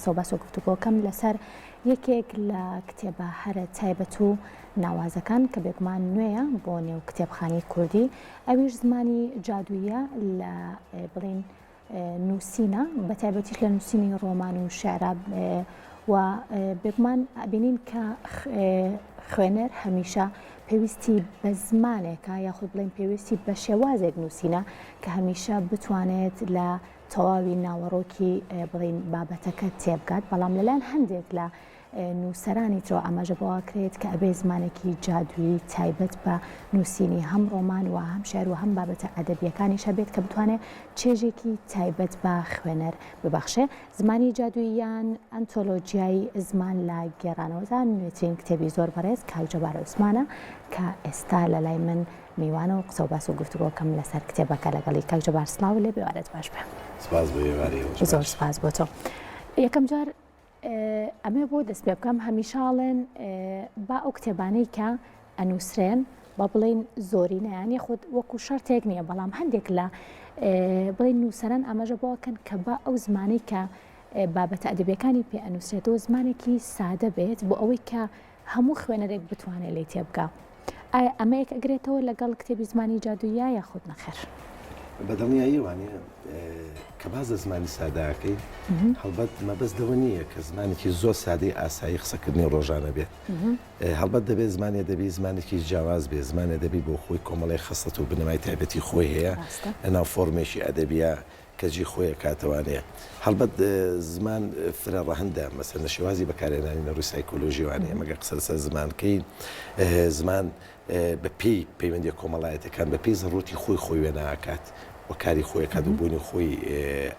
قسە و بەس و گفتوگۆکەم لەسەر یەکێک لە کتێبە هەرە تایبەت و ناوازەکان کە بێگومان نوێیە بۆ نێو کتێبخانی کوردی ئەویش زمانی جادوویە لە بڵین نووسینە بە تایبەتیش لە نووسینی ڕۆمان و شێعرە و بێگومان ئەبینین کە خوێنەر هەمیشە پێویستی بە زمانێکە یاخود بڵین پێویستی بە شێوازێک نووسینە کە هەمیشە بتوانێت لە تەواوی ناوەڕۆکی بڵین بابەتەکە تێبگات بەڵام لەلایەن هەندێک لە نووسەرانی ترۆ ئاماژە بۆواکرێت کە ئەبێ زمانێکی جادووی تایبەت بە نووسینی هەم ڕۆمان و هەم شێعر و هەم بابەتە ئەدەبیەکانیش هەبێت کە بتوانێت چێژێکی تایبەت بە خوێنەر ببەخشێ. زمانی جادووی یان ئەنتۆلۆجیای زمان لە گێڕانەوەدان نوێترین کتێبی زۆر بەڕێز کاک جەبار عوسمانە کە ئێستا لە لای من میوانە و قسە و باس و گفتوگۆکەم لەسەر کتێبەکە لەگەڵی. کاک جەبار سڵاو لێ بێوارەت باش بێ. سپاس بۆ ێواری زۆر سپاس بۆ تۆ. یەکەم جار ئەمێ بۆ دەست پێ بکەم هەمیشاڵێن با ئەو کتێبانەی کە ئەنووسرێن بە بڵین زۆرینەیان یەخود وەکو شەرتێک نییە بەڵام هەندێک لە بڵین نووسەران ئاماژە بۆکەن کە بە ئەو زمانەی کە بابەتە ئەدەبیەکانی پێ ئەنووسرێتەوە زمانێکی سادە بێت بۆ ئەوەی کە هەموو خوێنەرێک بتوانێت لێ تێبگا. ئایا ئەمەیەک ئەگرێتەوە لەگەڵ کتێبی زمانی جادوویە یاخود نەخێر؟ بەدڵنیایی وانە کە باز لە زمانی ساداکەی هەڵبەت مەبەستەوە نییە کە زمانێکی زۆر سادەی ئاسایی قسەکردنی ڕۆژانە بێت. هەڵبەت دەبێت زمانی دەبی زمانێکی جیاواز بێت زمانە دەبی بۆ خۆی کۆمەڵی خەسەت و بنەمای تایبەتی خۆی هەیە لەناو فۆرمێکی ئەدەبیە کەجی خۆیە کاتەوانەیە. هەڵبەت زمان فرە ڕەهەندە مەسەن لە شێوازی بەکارهێنانی نەڕووی سایکۆلۆژیوانەیە مەگە قسە لەسەر زمانکەی زمان بە پێی پەیوەندی کۆمەڵایەتەکان بە پێی زەڕوتی خۆی وێ ناکات و کاری خۆی کات و بوونی خۆی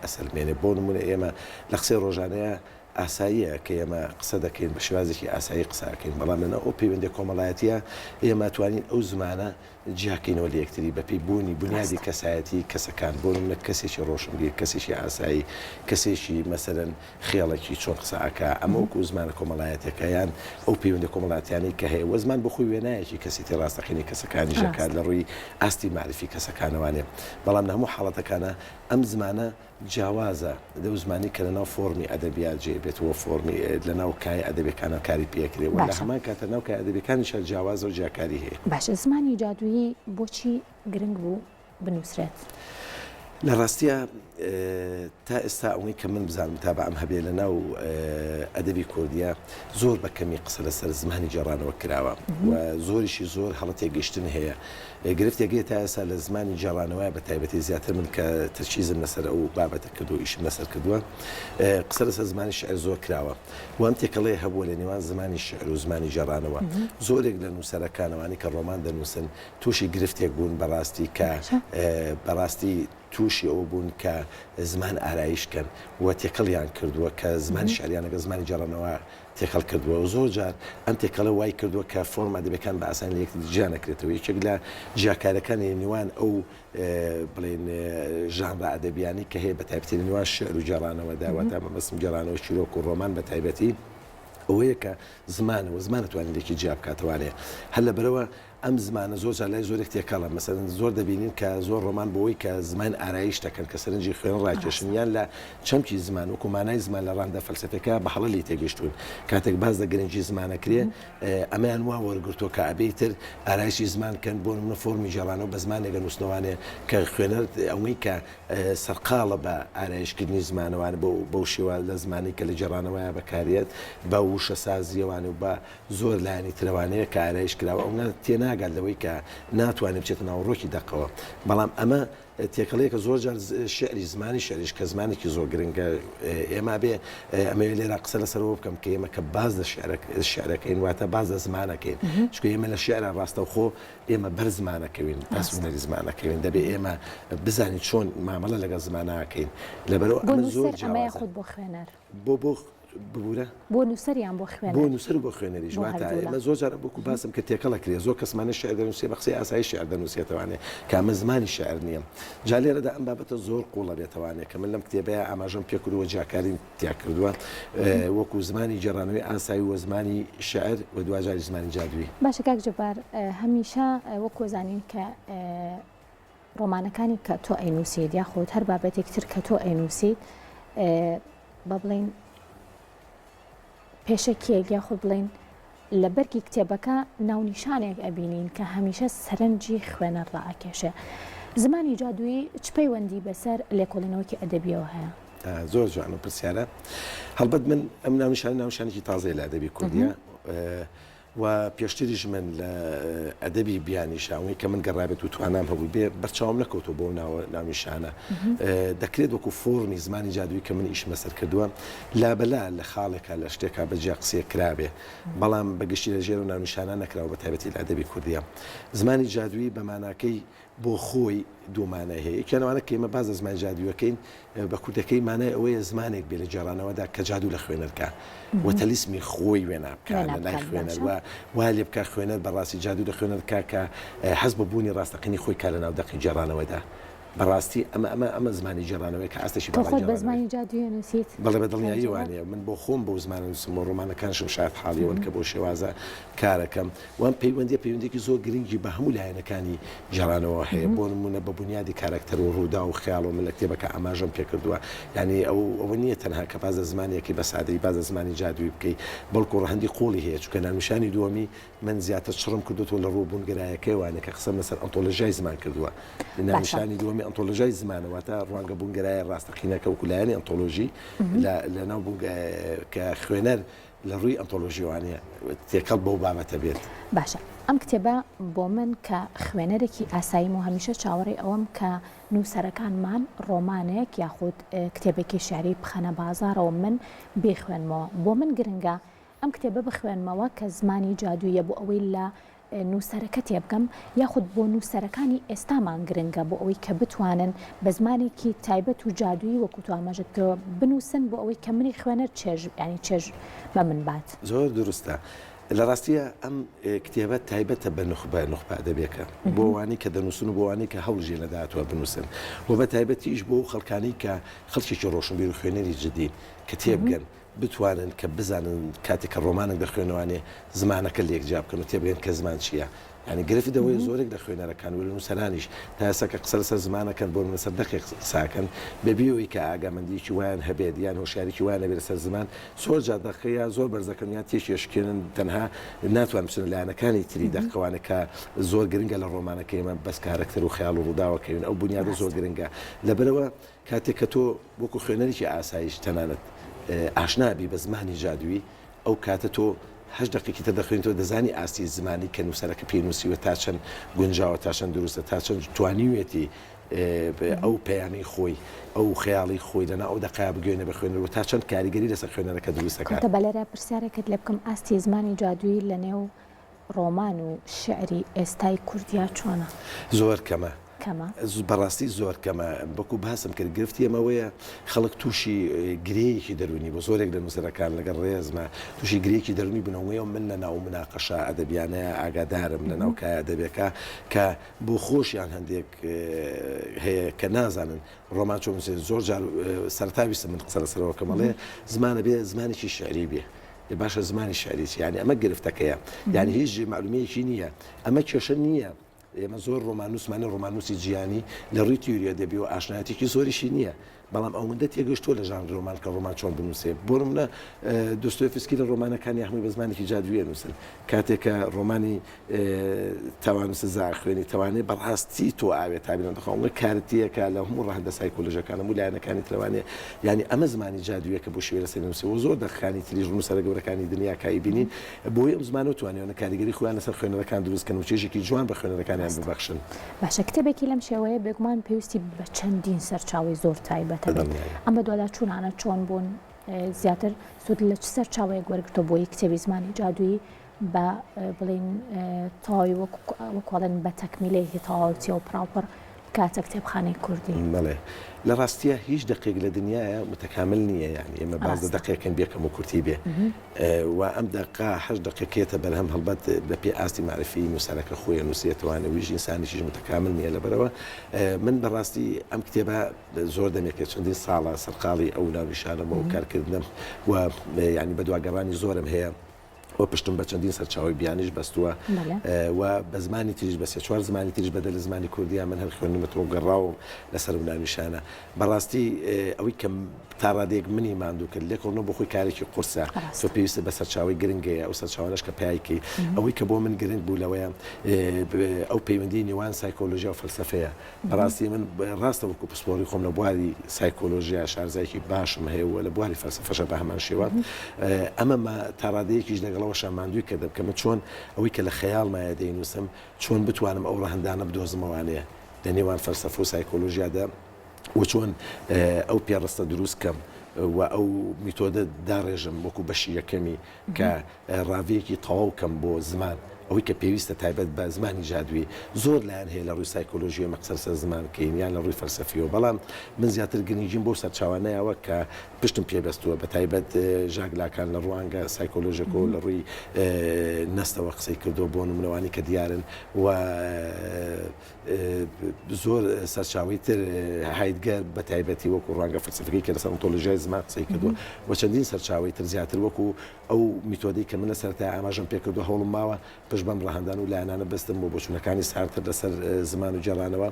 ئەسەلمێنێ. بۆ نمونە ئێمە لە قسەی ڕۆژانەیە ئاساییە کە ئێمە قسە دەکەین بە شێوازێکی ئاسایی قساکەین بەڵام لەنە ئەو پەیوەندی کۆمەڵایەتیە ئێمە توانین ئەو زمانە جیاکەینەوە لە یەکتری بەپی بوونی بنیادی کەسایەتی کەسەکان بۆ نمونە کەسێکی ڕۆشنبیر کەسێکی ئاسایی کەسێکی مەسەرەن خێڵێکی چۆن قسەکە ئەمە وەکو زمانە کۆمەڵایەتەکەیان ئەو پەیوەندی کۆمەڵاتیانی کە هەیە وە زمان بە خۆی وێنایەکی کەسێتی ڕاستەقینی کەسەکانی ژەکات لە ڕووی ئاستی معرفی کەسەکانەوانێ بەڵام لە هەموو حاڵەتەکانە ئەم زمانە جیاوازە لەو زمانی کە لەناو فۆرمی ئەدەبیات جێبێتەوە فۆرمی لەناو کای ئەدەبیەکانە کاری پێکرێ و لە هەمان کاتە ناو کای ئەدەبیەکانیشە جیاوازە و جیاکاری هەیە. باشە زمانی جادوویی بۆچی گرنگ بوو بنووسرێت؟ لە ڕاستیە تا ئێستا ئەوەی کە من بزانم تا بە ئەم هەبێ لە ناو ئەدەبی کوردیە زۆر بە کەمی قسە لەسەر زمانی جێڕانەوە کراوە و زۆریشی زۆر هەڵەتێک گەشتن هەیە. گرفتێکی تا ئێستا لە زمانی جێڕانەوە بە تایبەتی زیاتر من کە تەرکیزم لەسەر ئەو بابەتە کردو ئیشم لەسەر کردووە قسە لەسەر زمانی شعر زۆر کراوە و ئەم تێکەڵەیە هەبووە لە نێوان زمانی شعر و زمانی جێڕانەوە. زۆرێک لە نووسەرەکانەوانی کە ڕۆمان دەنووسن تووشی گرفتێک بوون بەڕاستی کە بەڕاستی تووشی ئەو بوون کە زمان ئارایشکەن و تێکەڵیان کردووە کە زمانی شعریان لەگە زمانی جێڕانەوە تێکەڵ کردووە و زۆر جار ئەم تێکەڵە وای کردووە کە فۆرم ئەدەبیەکان بە ئاسانی لە یەکتری جیا نەکرێتەوە. یەکێک لە جیاکارەکانی نێوان ئەو بڵێن ژانرە ئەدەبیانی کە هەیە بە تایبەتی لە نێوان شعر و جێڕانەوەدا واتە مەبەستم جێڕانەوە چیرۆک و ڕۆمان بە تایبەتی ئەوەیە کە زمانەوە زمانەتوانین لێکی جیاب بکاتەوانێ هەر لە بەرەوە ئەم زمانە زۆر جار لای زۆرێک تێکەڵە مەسەرەن زۆر دەبینین کە زۆر ڕۆمان بۆەوەی کە زمان ئارایش دەکەن کە سەرنجی خوێن ڕاکێشن یان لە چەمکی زمان وەکو مانای زمان لە ڕاندە فەلسەفەکە بە هەڵەلی تێگەشتون کاتێک باز لە گرنگی زمانەکرێ ئەمەیان وا وەرگرتووە کە ئەبێتر ئارایشی زمانکەن بۆ نمونە فۆرمی جێڕانەوە بە زمانێکە نووسنەوانێ کە خوێنەر ئەوەی کە سەرقاڵە بە ئارایشکردنی زمانەوان بەو شێوە لە زمانی کە لە جێڕانەوەیە بەکارێت بە وشە سازیەوان و بە زۆر لایەنی ترەوانەیە کە ئارایش کراوە ئەو تێناگات لەوەی کە ناتوانێت بچێتە ناوڕۆکی دەقەوە بەڵام ئەمە تێکەڵەیە کە زۆر جار شعری زمانی شعریش کە زمانێکی زۆر گرنگە ئێمە بێ ئەمە لێرە قسە لەسەرەوە بکەم کە ئێمە کە باز لە شعرەکەین واتە باز لە زمانەکەین چکە ئێمە لە شعرە ڕاستەوخۆ ئێمە بەر زمانەکەوین ئەسوونەری زمانەکەوین دەبێ ئێمە بزانین چۆن مامەڵە لەگە زمانەکەین لەبەرەوە ئەمە زۆر جیاوازە خود بۆ خوێنەر بۆ ببوورە بۆ نووسەریان بۆ خوێنەر بۆ نووسەر بۆ خوێنەریش واتە ئێمە زۆر جار بۆکو باسم کە تێکەڵە کرێ زۆر کەسمانە شعر دەنووسێ بە قسەی ئاسایی شعر دەنووسێتەوانێ کە ئەمە زمانی شعر نییە. جا لێرەدا ئەم بابەتە زۆر قوڵە بێتەوانێت کە من لەم کتێبەیە ئاماژەم پێ کردووە جیاکاریم تیا کردووە وەکو زمانی جێڕانەوەی ئاسایی و زمانی شعر و دوجاری زمانی جادووی. باشە کاک جەبار هەمیشە وەکو زانین کە ڕۆمانەکانی کە تۆ ئەینووسیت یاخود هەر بابەتێکتر کە تۆ ئەینووسیت بە بڵین پێشەکیەک یاخود بڵین لە بەرگی کتێبەکە ناونیشانێک ئەبینین کە هەمیشە سەرنجی خوێنەر ڕائکێشێ. زمانی جادووی چ پەیوەندی بەسەر لێکۆڵینەوەکی ئەدەبیەوە هەیە؟ زۆر جوان و پرسیارە. هەڵبەت من ئەم ناونیشانێکی تازەی لە ئەدەبی کوردیە و پێشتریش من لە ئەدەبی بیانی شاوی کە من گەڕابێت و توانام هەبوو بێ بەرچاوم نەکەوتەوە بۆ ناونیشانە دەکرێت وەکو فۆرمی زمانی جادووی کە من ئیشمە سەر کردووە لابەلا لە خاڵێکە لە شتێکا بەجیا قسێ کرابێ بەڵام بەگشتی لە ژێر و ناونیشانە نەکراوە بە تایبەتی لە ئەدەبی کوردیە. زمانی جادووی بە ماناکەی بۆ خۆی دوومانە هەیە یەکیانەوەوانە کە ئێمە باز زمان جادووەکەین بە کوردەکەی مانای ئەوەیە زمانێک بێ لە جێڕانەوەدا کە جادوو لە خوێنەرکە وەتەلیسمی خۆی وێنە بکە لە لای خوێنەر وا لێ بکە خوێنەر بەڕاستی جادوو لە خوێنەرکە کە حەز بە بوونی ڕاستەقینی خۆی کا لە ناو دەقی جێڕانەوەدا بەڕاستی ئەمە زمانی جێڕانەوەی کە ئاستێکی خۆت بە زمانی جادووی نووسیت؟ بەڵێ بە دڵنیایی وانەیە من بۆ خۆم بۆ زمانە نووسم و ڕۆمانەکانشم شاید حاڵیەوەن کە بۆ شێوازە کارەکەم وان پەیوەندێکی زۆر گرنگی بە هەموو لایەنەکانی جێڕانەوە هەیە بۆ نمونە بە بنیادی کارکتەر و ڕوودا و خیاڵ و من لە کتێبەکە ئاماژەم پێ کردووە یعنی ئەوە نییە تەنها کە بازە زمانێکی بە سادەی بازە زمانی جادووی بکەیت بەڵکو ڕەهەندی قۆڵی هەیە چونکە ناونیشانی دووەمی من زیاتر چڕم کردوتەوە لە ڕووبوونگەرایەکەی وانە کە قسەم لەسەر ئەنتۆلۆژیای زمان کردووە ناونیشانی دووەمی ئەنتۆلۆژیای زمانەوەتە ڕوانگە بوونگەرایە ڕاستەقینەکە و کولایانی ئەنتۆلۆژی لە ناو کە خوێنەر لە ڕووی ئەنتۆلۆژیوانەیە تێکەڵ بەو بابەتە بێت. باشە ئەم کتێبە بۆ من کە خوێنەرێکی ئاساییم و هەمیشە چاوەڕێی ئەوەم کە نووسەرەکانمان ڕۆمانێک یاخود کتێبێکی شعری بخەنە بازارەوە من بێخوێنمەوە بۆ من گرنگە ئەم کتێبە بخوێنمەوە کە زمانی جادوویە بۆ ئەوەی لە نووسەرەکە تێبگەم یاخود بۆ نووسەرەکانی ئێستامان گرنگە بۆ ئەوەی کە بتوانن بە زمانێکی تایبەت و جادووی وەکو توامەژێتەوە بنووسن بۆ ئەوەی کە منی خوێنەر چێژ بە من بات. زۆر دروستە. لە ڕاستیە ئەم کتێبە تایبەتە بە نخبە ئەدەبیەکە بۆ وانی کە دەنووسن و بۆ وانی کە هەوڵژێ لەداتوە بنووسن و بە تایبەتیش بۆ خەڵکانی کە خەڵکێکی ڕۆشنبیر و خوێنەری جدی کە تێبگەن بتوانن کە بزانن کاتێک کە ڕۆمانێک دەخوێنەوەوانێ زمانەکە لێکجا بکەن و تێبگەن کە زمان چییە ینی گرفتی دەوەی زۆرێک لە خوێنەرەکان و نووسەرانیش تا ئێستا قسە لەسەر زمانەکەن بۆ لەسەر دقیق قساکەن بەبیەوەی کە ئاگامەندیی وایان هەبێت یان هۆشیارێکی وایە بێت لەسەر زمان زۆر جا دەقەیە زۆر بەرزەکەن یان تێشێشکێنن تەنها ناتوان بچن لایەنەکانی تری دەقەوانە کە زۆر گرنگە لە ڕۆمانەکە ئێمە بەس کارکتەر و خیاڵ و ڕووداوەکەین ئەو بنیادە زۆر گرنگە لەبەرەوە کاتێک کە تۆ وەکو خوێنەرێکی ئاسایش تەنانەت ئاشنابی بە زمانی جادووی ئەو کاتە تۆ 8 دقیقی تر دەخوێنیتەوە دەزانی ئاستی زمانی کە نووسەرەکە پێنووسیوە تا چەند گونجاوە تا چەند دروستە تا چەند توانیوێتی ئەو پەیامی خۆی ئەو خەیاڵی خۆی لەنا ئەو دقا بگوێنە بە خوێنەوە تا چەند کاریگەری لەسەر خوێنەرەکە دروستەکە. بە لەرە پرسیارێکت لێ بکەم ئاستی زمانی جادووی لە نێو ڕۆمان و شعری ئێستای کوردیا چۆنە؟ زۆر کەمە. بەڕاستی زۆر کەمە بەکو باسم کرد گرفتی ئەمەوەیە خەڵک تووشی گرەیەکی دەرونی بۆ زۆرێک لە نووسەرەکان لەگەڵ ڕێزمە تووشی گرەیەکی دەرونی بنەوەی و من لە ناو مناقەشە ئەدەبیانەیە ئاگادارم لە ناو کای ئەدەبیەکە کە بۆ خۆشیان هەندێک هەیە کە نازانن ڕۆمان چۆن زۆر جار سەرتاویستە من قسە لەسەرەوە کەمەڵێ زمانە بێ زمانێکی شعری بێ باشە زمانی شعریت یعنی ئەمە گرفتەکەیە یعنی هیچ معلومەیەکی نییە ئەمە کێشە نییە. ئێمە زۆر ڕۆمانوسمانە ڕۆمانوسی جیانی لە ڕووی تیوریا دەبی و ئاشنایەتێکی زۆریشی نییە بەڵام ئەوەندە تێگەشتووە لە ژانر ڕۆمان کە ڕۆمان چۆن بنووسێ بۆ نمونە دۆستۆیێفسکی لە ڕۆمانەکانی هەمووی بە زمانێکی جادوویە نووسن کاتێکە ڕۆمانی تاوانوسە زار خوێنی توانێت بەڕاستی تۆ ئاوێت تابینەوە دەخواڵ کارتیەکە لە هەموو ڕەهەندە سایکۆلۆژیەکان هەموو لایەنەکانی تلەوانێ ینی ئەمە زمانی جادوویە کە بۆ شێوە لەسەر نووسێ و زۆر دەخانی تریژ نووسەرە گەورەکانی دنیا کای بینین بۆی ئەم زمانە توانێتە کاریگەری خۆیان لەسەر خوێنەرەکان دروستکەن و چێژێکی جوان بە خوێنەرەکانیان ببەخشن. باشە کتێبێکی لەم شێوەیە بێگومان پێویستی بە چەندین سەرچاوی زۆر تایبەتە ئەمە دووەلا چوونانە چۆن بوون زیاتر سود لە چ سەرچاوەیەک وەرگتۆ بۆی کتێبی زمانی جادووی بە بڵین تەواوی وەکوڵێن بە تەکمیلەیەکی تەواوەتیە و پراپەر کاتە کتێبخانەی کوردی. بەڵێ لە ڕاستیە هیچ دقێک لە دنیاە متەکامل نییە یعنی ئێمە باز دقەیەکەن بێکەم و کورتی بێ و ئەم دقا 8 دقیقێتە بەرهەم هەڵبەت بە پێ ئاستی معرفی نووسەرەکە خۆی نووسێتوانە ویژ ئینسانیشیش متەکامل نییە لەبەرەوە من بەڕاستی ئەم کتێبە زۆر دەمێکێت چەندین ساڵە سەرقاڵی ئەو ناونیشانەمە و کارکردنم و ینی بە دواگەڕانی زۆرم هەیە و پشتم بە چەندین سەرچاوی بیانیش بەستووە و بە زمانی تریش بەسێ چوار زمانی تریش بەدە لە زمانی کوردیا من هەر خوێنمەوە گەڕاوم لەسەر بناویشانە بەڕاستی ئەوەی کەم تا ڕادێک منی ماندوو کرد لێکۆڵنەوە بۆ خۆی کارێکی قورسە تۆ پێویستە بە سەرچاوی گرنگەیە ئەو سەرچاوانەش کە پیاکەی ئەوەی کە بۆ من گرنگ بوو لەوەیە ئەو پەیوەندی نێوان سایکۆلۆژیا و فەلسەفەیە بەڕاستی من ڕاستە وەکو پسپۆری خۆم لە بواری سایکۆلۆژیا شارزایکی باشم هەیە و لە بواری فەلسەفەشە بە هەمان شێوە ئەمە تا ڕادەیەکیش لەگەڵەوەشە ماندووی کردم کە من چۆن ئەوەی کە لە خەیاڵمایە دەینووسم چۆن بتوانم ئەو ڕەهەندانە بدۆزمەوانەیە لە نێوان فەلسەفە و سایکۆلۆژیادا و چۆن ئەو پێڕستە دروست کەم و ئەو میتۆدە داڕێژم وەکو بەشی یەکەمی کە ڕاویەکی تەواو کەم بۆ زمان ئەوەی کە پێویستە تایبەت بە زمانی جادووی زۆر لایەن هەیە لە ڕووی سایکۆلۆژیە مەقسەرسە زمان کەینیان لە ڕووی فەلسەفیەوە بەڵام من زیاتر گرنگیم بۆ سەرچاوانەیەوە کە پشتم پێبەستووە بە تایبەت ژاگلاکان لە ڕوانگە سایکۆلۆژیکۆ لە ڕووی نەستەوە قسەی کردو بۆ نمونەوانی کە دیارن و زۆر سەرچاوی تر هایدگەر بە تایبەتی وەکو ڕوانگە فەلسەفەکەی کە لەسەر ئۆنتۆلۆژیای زمان قسەی کردووە و چەندین سەرچاوی تر زیاتر وەکو ئەو میتۆدەی کە من لە سەرەتای ئاماژەم پێ کردو هەوڵم ماوە پشت بەم ڕەهەندان و لایەنانە بەستم بۆ بۆچوونەکانی سارتر لەسەر زمان و جێڕانەوە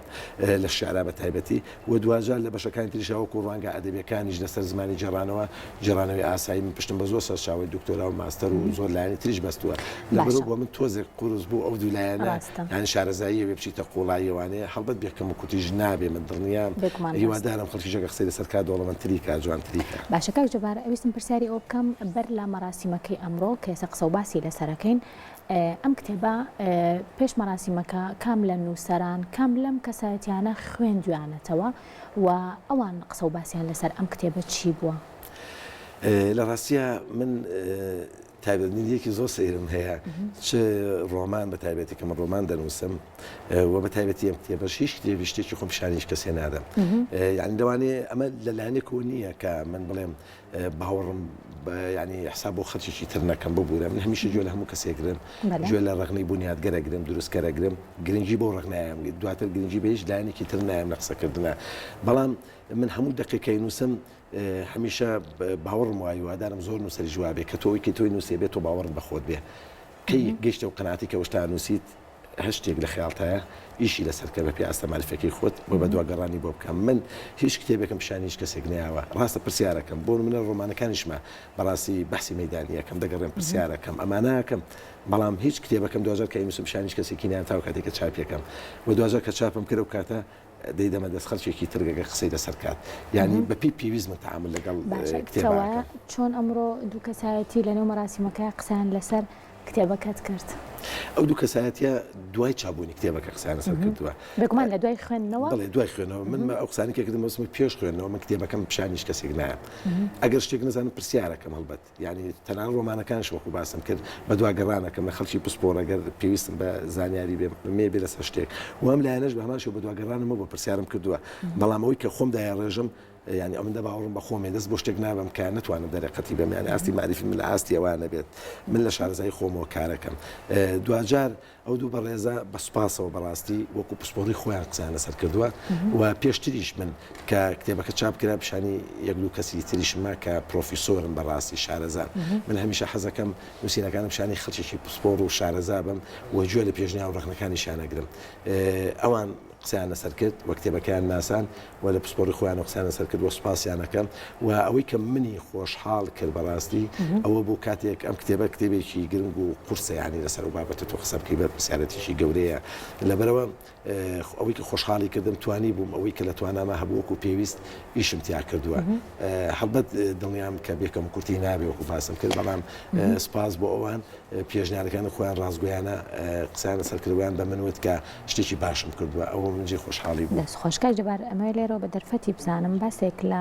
لە شیعرا بە تایبەتی و دوجار لە بەشەکانی تریشا وەکو ڕوانگە ئەدەبیەکانیش لەسەر زمانی جێڕانەوەی ئاسایی من پشتم بە زۆر سەرچاوی دکتۆرا و ماستەر و زۆر لایەنی تریش بەستووە لەبەرەوە بۆ من تۆزێک قورس بوو ئەو دوو لایەنە یانی شارەزایی وێ بچیتە قوڵاییەوانەیە هەڵبەت بێکەم و کوتیژ نابێ من دڵنیام هیوادارم خەڵکیشەکە قسەی لەسەر کا دەوڵەمەندتری کا جوانتری کا باشە کاک جەبار ئەویستم پرسیاری ئەو بکەم بەر لە مەراسیمەکەی ئەمڕۆ کە ئێستا قسە و باسی لەسەرەکەین ئەم کتێبە پێش مەراسیمەکە کام لە نووسەران کام لەم کەسایەتیانە خوێندویانەتەوە و ئەوان قسە و باسییان لەسەر ئەم کتێبە چی بووە؟ لە ڕاستیە من تایبەتمەندیەکی زۆر سەیرم هەیە چ ڕۆمان بە تایبەتی کە من ڕۆمان دەنووسم و بە تایبەتی ئەم کتێبەش هیچ کتێبی شتێکی خۆم پیشانیش کەسێ نادەم یعنی لەوانەیە ئەمە لەلایەنێکەوە نییە کە من بڵێم باوەڕم ینی حساب بۆ خەرچێکی تر نەکەم ببوورە من هەمیشە گوێ لە هەموو کەسێکگرم گوێ لە ڕەغنەی بنیادگەرەگرم دروستکەرەگرم گرنگی بۆ ڕەغنایەم دواتر گرنگی بە هیچ لایەنێکی تر نایم لە قسەکردنە بەڵام من هەموو دقیقەی نووسم هەمیشە باوەڕم وایە وادارم زۆر نووسەری جوابێ کە تۆی کە تۆی نووسێ بێت تۆ باوەڕت بەخۆت بێ کەی گەیشتە و قەناعەتی کە وشتا نووسیت هەشتێک لە خەیاڵتایە ئیشی لەسەرکە بە پێ ئاستە مالیفەکەی خۆت بۆ بە دوگەڕانی بۆ بکەم من هیچ کتێبێکم پیشانی هیچ کەسێک نەیاوە ڕاستە پرسیارەکەم بۆ منە ڕۆمانەکانیشمە بەڕاستی بەحسی مەیدانیەکەم دەگەڕێم پرسیارەکەم ئەمانەکەم بەڵام هیچ کتێبەکەم دوجار کە ئیمسم پیشانی هیچ کەسێکی نیان تا کاتێک کە چاپیەکەم و دوجار کە چاپم کرد و کاتە دەیدەمە دەست خەرچێکی ترگەگە قسەی لەسەر کات یعنی بەپی پێویستمە تەعامل لەگەڵ کتێبەکە چۆن ئەمڕۆ دوو کەسایەتی لەنێو مەراسیمەکە قسەیان لەسەر کتێبەکەت کرد ئەو دوو کەسایەتە دوای چابوونی کتێبەکە قسەیان لەسەر کردووە بگومان لە دوای خوێندنەوە بەڵێ دوای خوێنەوە من ئەو قسانی کردم وەسم پێش خوێنەوە من کتێبەکەم پیشانیش کەسێک نایە ئەگەر شتێک نزانم پرسیارەکەم هەڵبەت یعنی تەنان ڕۆمانەکانش وەکو باسم کرد بە دوگەڕانەکەم لە خەڵکی پسپۆر ئەگەر پێویستم بە زانیاری بێ بێ لەسەر شتێک و ئەم لایەنەش بە هەمان شێوە بە دوگەڕانمە بۆ پرسیارم کردووە بەڵام ئەوەی کە خۆم دایڕێژم يعني ئەمن دە باوەڕم بە خۆمێ دەست بۆ شتێک نابم کە نتوانم دەرەقەتی بەم یانی ئاستی معرفی من لە ئاستی ئەوانە بێت من لە شارەزای خۆمەوە کارەکەم دوجار ئەو دوو بەڕێزە بە سوپاسەوە بەڕاستی وەکو پسپۆڕی خۆیان قسەیان لەسەر کردووە و پێشتریش من کە کتێبەکە چاپ کرا پیشانی یەک دوو کەسی تریشمە کە پرۆفیسۆرم بەڕاستی شارەزا من هەمیشە حەزەکەم نووسینەکانم پیشانی خەڵکێکی پسپۆڕ و شارەزا بم و گوێ لە پێشنیا و ڕەخنەکانیشیان ئەگرم ئەوان قسەیان لەسەر کرد و کتێبەکەیان ناسان و لە پسپۆڕی خۆیان و قسەیان لەسەر کرد و سوپاسیانەکەم و ئەوەی کە منی خۆشحاڵ کرد بەڕاستی ئەوە بوو کاتێک ئەم کتێبە کتێبێکی گرنگ و قورسە یانی لەسەر و بابەتە تۆ قسە بکەی بە پرسیارەتێکی گەورەیە لەبەرەوە ئەوەی کە خۆشحاڵی کردم توانی بووم ئەوەی کە لە توانامە هەبوو وەکو پێویست ئیشم تیا کردووە هەڵبەت دڵنیام کە بێکەم کورتی نابێ وەکو باسم کرد بەڵام سپاس بۆ ئەوان پێشنیارەکان خۆیان ڕازگویانە قسەیان لەسەر کردویان بە منوت کە شتێکی باشم کردووە ئەوە منجی خۆشحاڵی بوو دەست خۆشکار جەبار ئەمە لێرەوە بە دەرفەتی بزانم باسێک لە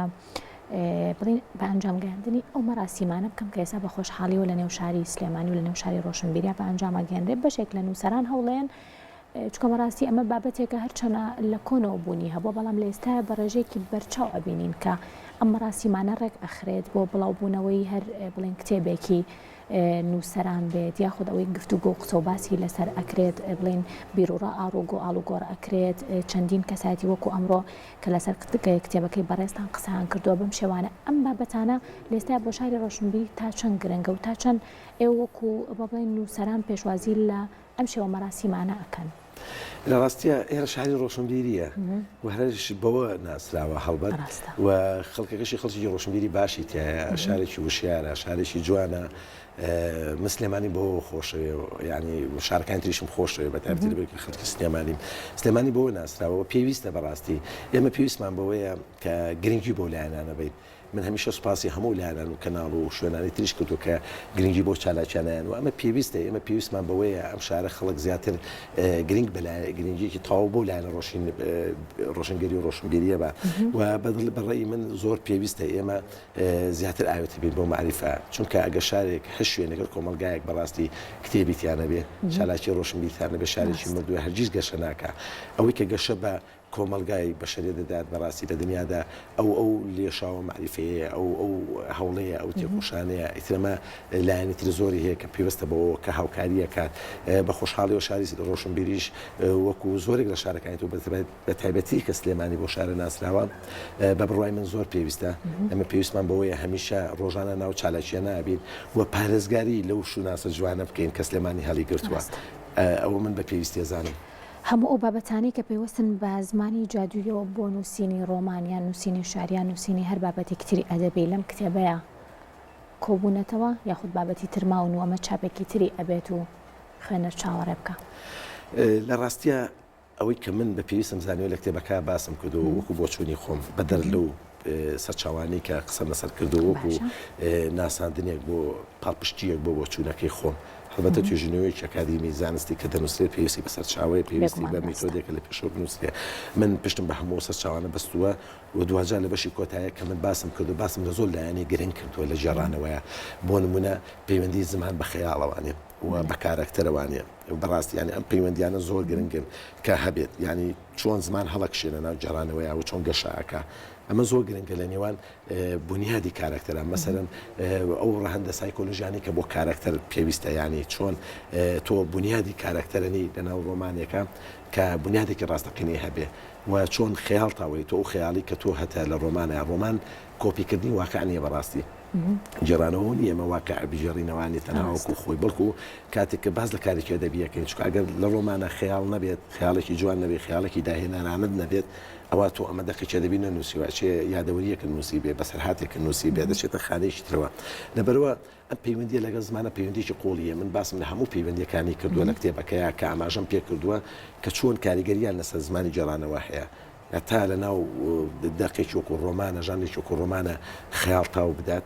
بڵین بە ئەنجام گەیاندنی ئەو مەراسیمانە بکەم کە ئێستا بە خۆشحاڵی و لە نێو شاری سلێمانی و لە نێو شاری ڕۆشنبیریا بە ئەنجامە گەێنرێت بەشێک لە نووسەران هەوڵێن چکەمە ڕاستی ئەمە بابەتێکە هەرچەنە لە کۆنەوە بوونی هەبوو بەڵام لە ئێستا بەڕێژێکی بەرچاو ئەبینین کە ئەمە ڕاستیمانە ڕێک ئەخرێت بۆ بڵاوبوونەوەی هەر بڵێن کتێبێکی نووسەران بێت یاخود ئەوەی گفتوگۆ و قسە و باسی لەسەر ئەکرێت بڵێن بیرروڕە ئاڵوگۆ ئاڵوگۆڕ ئەکرێت چەندین کەساتی وەکو ئەمڕۆ کە لەسەر کتێبەکەی بەڕێستان قسەیان کردووە بەم شێوانە ئەم بابەتانە لە ئێستا بۆ شاری ڕۆشنبیری تا چەند گرنگە و تا چەند ئێوە وەکو بڵێن نووسەران پێشوازی لە ئەم شێوە مەراسیمانە ئەکەن. لە ڕاستیە ئێرە شاری ڕۆشنبیریە و هەرش بەوە ناسراوە هەڵبەت و خەڵکەکەشی خەڵکی ڕۆشنبیری باشی تایە شارێکی وشیارە شارێکی جوانە مسلمانی بۆ خۆشەوێ ینی شارەکانی تریشم خۆشەوێ بە تایبەتی لەبەرکە خەڵکی سلێمانی بۆ ناسراوە پێویستە بەڕاستی ئێمە پێویستمان بەوەیە کە گرنگی بۆ لایەنانە بیت. من هەمیشە سوپاسی هەموو لایەنان و کەناڵ و شوێنانی تریش کردو کە گرنگی بۆ چالاکیانیان و ئەمە پێویستە ئێمە پێویستمان بەوەیە ئەم شارە خەڵک زیاتر گرنگ گرنگیەکی تاو بۆ لایەنە ڕۆشنگەری و ڕۆشنبیریە بە و بەڕێی من زۆر پێویستە ئێمە زیاتر ئاوێتی بین بۆ معریفە چونکە ئەگە شارێک هەش شوێنەگەر کۆمەلگایەک بەڕاستی کتێبیتیانە بێ چالاکی ڕۆشنبیریانە بێ شارێکی مردووە هەرگیز گەشە ناکە ئەوەی کە گەشە بە کۆمەلگای بەشەریە دەدات بەڕاستی لە دنیادا ئەو لێشاوە معریفەیە ئەو هەوڵەیە ئەو تێخۆشانەیە ئیترەمە لایەنی تر زۆری هەیە کە پێوەستە بەوە کە هاوکاریە کات بە خۆشحاڵی و شاری ڕۆشنبیریش وەکو زۆرێک لە شارەکانی و بە تایبەتی کە سلێمانی بۆ شارە ناسراوە بە بڕوای من زۆر پێویستە ئەمە پێویستمان بەوەیە هەمیشە ڕۆژانە ناو چالاکیە نابین و پارێزگاری لەو شوناسە جوانە بکەین کە سلێمانی هەڵی گرتووە ئەوە من بە پێویستی زانم. هەموو ئەو بابەتانی کە پێوەستن بە زمانی جادوویەوە بۆ نووسینی ڕۆمانیان نووسینی شاریان نووسینی هەر بابەتێکی تری ئەدەبی لەم کتێبەیە کۆبوونەتەوە یاخود بابەتی ترماون و ئەمە چاپێکی تری ئەبێت و خوێنەر چاوەڕێ بکە. لە ڕاستیە ئەوەی کە من بە پێویستم زانیوە لە کتێبەکە باسم کردو وەکو بۆ چوونی خۆم بەدەر لەو سەرچاوانی کە قسەم لەسەر کردو وەکو ناساندنێک بۆ پاڵپشتیەک بۆ چوونەکەی خۆم هەڵبەتە توێژینەوەی ئەکادیمی زانستی کە دەنووسێت پێویستی بەسەر چاوەیە پێویستی بە میتۆدێکە لە پێشەوە بنووسێ من پشتم بە هەموو سەر چاوانە بەستووە و دوجار لە بەشی کۆتایە کە من باسم کردو باسم لە زۆر لایەنی گرنگ کردووە لە جێڕانەوەیە بۆ نمونە پەیوەندی زمان بە خەیاڵەوانێ و بە کارکتەرەوانێ بەڕاستی ینی ئەم پەیوەندیانە زۆر گرنگن کە هەبێت ینی چۆن زمان هەڵەکشێنە ناو جێڕانەوەیە و چۆن گەشەکە ئەمە زۆر گرنگە لە نێوان بنیادی کارکتەرە مەسەرەن ئەو ڕەهەندە سایکۆلۆژیانی کە بۆ کارکتەر پێویستە ینی چۆن تۆ بنیادی کارکتەرنی لەناو ڕۆمانێکە کە بنیادێکی ڕاستەقینی هەبێ و چۆن خەیاڵ تاوەی تۆ ئەو خەیاڵی کە تۆ هەتا لە ڕۆمانە ڕۆمان کۆپیکردنی واقعنیە بەڕاستی جێرانەوە نیە ئەمە واقع بژێڕینەوانی تەناوەکو خۆی بەڵکو کاتێک کە باز لە کارێکی ئەدەبیەکەین چونکە ئەگەر لە ڕۆمانە خەیاڵ نەبێت خەیاڵێکی جوان نەبێت خەیاڵێکی داهێنانانت نەبێت ئەوە تۆ ئەمە دەقیقی ئەدەبی نەنووسیوە چێ یادەوەریەکە نووسی بێ بەسەرهاتێکە نووسی بێ دەچێتە خانەیەکی ترەوە لەبەرەوە ئەم پەیوەندیە لەگەڵ زمانە پەیوەندیی قوڵیە من باسم لە هەموو پەیوەندیەکانی کردووە لە کتێبەکەیە کە ئاماژەم پێ کردووە کە چۆن کاریگەریان لەسەر زمانی جێڕانەوە هەیە تا لە ناو دەقێکی وەکو ڕۆمانە ژانێکی وەکو ڕۆمانە خەیاڵ تاو بدات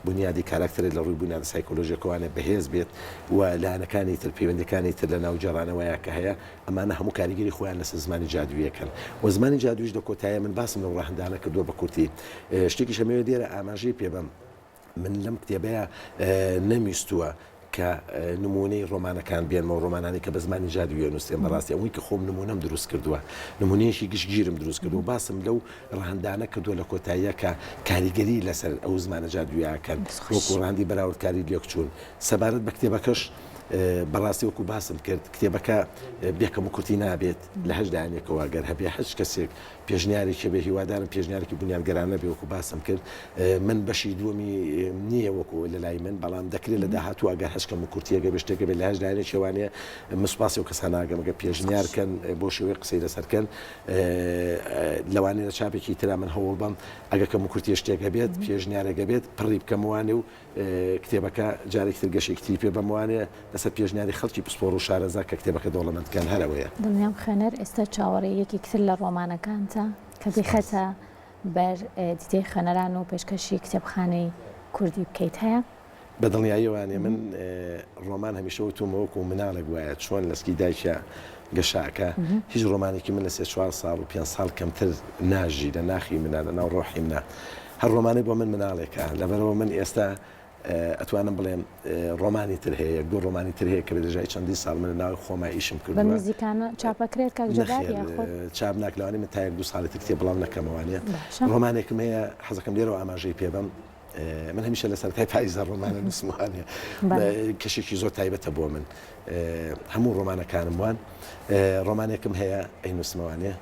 بنیادی کارکتەرێک لە ڕووی بنیاد سایکۆلۆژیەکەوانە بەهێز بێت و لایەنەکانی تر پەیوەندەکانی تر لە ناو جێڕانەوەیە کە هەیە ئەمانە هەموو کاریگەری خۆیان لەسەر زمانی جادوویەکەن و زمانی جادوویش لە کۆتاییە من باسم لەو ڕاهەندانە کردووە بە کورتی شتێکی شەمەوێ دێرە ئاماژەی پێبەم من لەم کتێبەیە نەمیستووە کە نمونەی ڕۆمانەکان بێنمەوە ڕۆمانانی کە بە زمانی جادوویە نووسێن بەڕاستی ئەوەی کە خۆم نمونەم دروست کردووە نمونەیەکی گشتگیرم دروست کردو باسم لەو ڕەهەندانە کردووە لە کۆتاییە کە کاریگەری لەسەر ئەو زمانە جادوویەکەن وەکو ڕاندی بەراوردکاری لێک چوون سەبارەت بە کتێبەکەش بەڕاستی وەکو باسم کرد کتێبەکە بێکەم و کورتی نابێت لە هەشدانێکەوە گەر هەبێ هەچ کەسێک پێشنیارێکی بێ هیوادارم پێشنیارێکی بنیانگەرانە بێ وەکو باسم کرد من بەشی دووەمی نییە وەکو لە لای من بەڵام دەکرێت لە داهاتوو ئەگەر هەشکەم و کورتیەگە بێ شتێکە بێ لە هەشدانێک شێوانەیە مسپاسی و کەساناگەمەگە پێشنیارکەن بۆ شێوەیە قسەی لەسەرکەن لەوانەیە چاپێکی ترا من هەوڵ بەم ئەگەکەم و کورتی شتێکە بێت پێشنیارەگە بێت پڕی بکەموانێ و کتێبەکە جارێک تر گەشێکی پێ بەموانێ لەسەر پێشنیاری خەڵکی پسپۆر و شارەزا کە کتێبەکە دەوڵەمەندکان هەرەوەیە دڵنیام خوێنەر ئێستا چاوەڕێیەکی کتر لە ڕۆمانەکانتە کە بخەتە بەر دیتەی خوێنەران و پێشکەشی کتێبخانەی کوردی بکەیت هەیە بەدڵنیاییوانێ من ڕۆمان هەمیشە وتومەوەکو مناڵێک وایە چۆن لەسکی دایکە گەشاکە هیچ ڕۆمانێکی من لە 3-4 ساڵ و 5 ساڵ کەمتر ناژی لە ناخی منە لە ناو ڕۆحی منە هەر ڕۆمانەی بۆ من مناڵێکە لەبەرەوە من ئێستا ئەتوانم بڵێم ڕۆمانی تر هەیە دوو ڕۆمانی تر هەیە کە بەدەژای چەندی ساڵ من ناوی خۆمە ئیشم کردووە بە نزیکانە چاپەکرێت کاک جەبار یاخۆ چاپ ناکلوانی من تا یەک دوو ساڵێتی کتێب بڵاو نەکەمەوانێ ڕۆمانێکم هەیە حەزەکەم لێرەوە ئاماژەی پێبم من هەمیشە لە سەرەتای پاییزە ڕۆمانە نووسموانێ کەشێکی زۆر تایبەتە بۆ من هەموو ڕۆمانەکانم وان ڕۆمانێکم هەیە ئەی نووسمەوانێ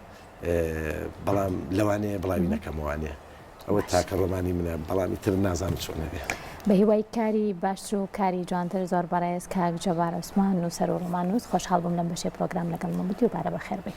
بەڵام لەوانەیە بڵاوی نەکەمەوانێ ئەوە تاکە ڕۆمانی منە بەڵامی تر نازانم چۆنەوێ بە هیوای کاری باشتر و کاری جوانتر زۆر بەڕێز کاک جەبار عوسمان نووسەر و ڕۆمان نووس خۆشحاڵ بووم لەم بەشەی پرۆگرام لەگەڵ من بوویت و بارە بەخێر بێت.